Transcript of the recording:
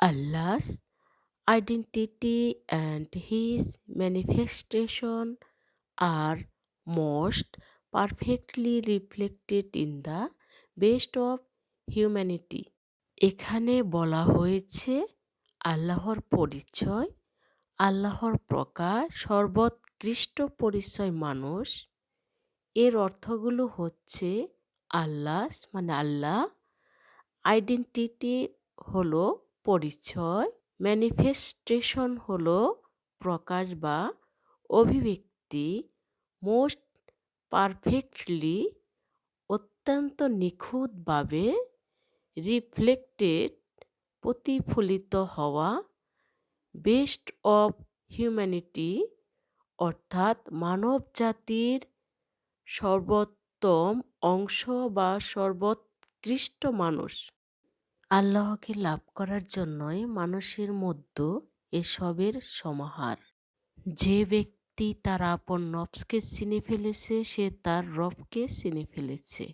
Allah's identity and his manifestation are most perfectly reflected in the best of humanity. এখানে বলা হয়েছে আল্লাহর পরিচয়, আল্লাহর প্রকাশ, সর্বোৎকৃষ্ট পরিচয় মানুষ। এর অর্থগুলো হচ্ছে আল্লাহস মানে আল্লাহ, আইডেন্টিটি হলো পরিচয়, ম্যানিফেস্টেশন হলো প্রকাশ বা অভিব্যক্তি, মোস্ট পারফেক্টলি অত্যন্ত নিখুঁতভাবে, রিফ্লেক্টেড প্রতিফলিত হওয়া, বেস্ট অব হিউম্যানিটি অর্থাৎ মানব জাতির সর্বোত্তম অংশ বা সর্বোৎকৃষ্ট মানুষ। আল্লাহকে লাভ করার জন্যই মানুষের মধ্যে এসবের সমাহার। যে ব্যক্তি তার আপন নফসকে চিনে ফেলেছে সে তার রবকে চিনে ফেলেছে।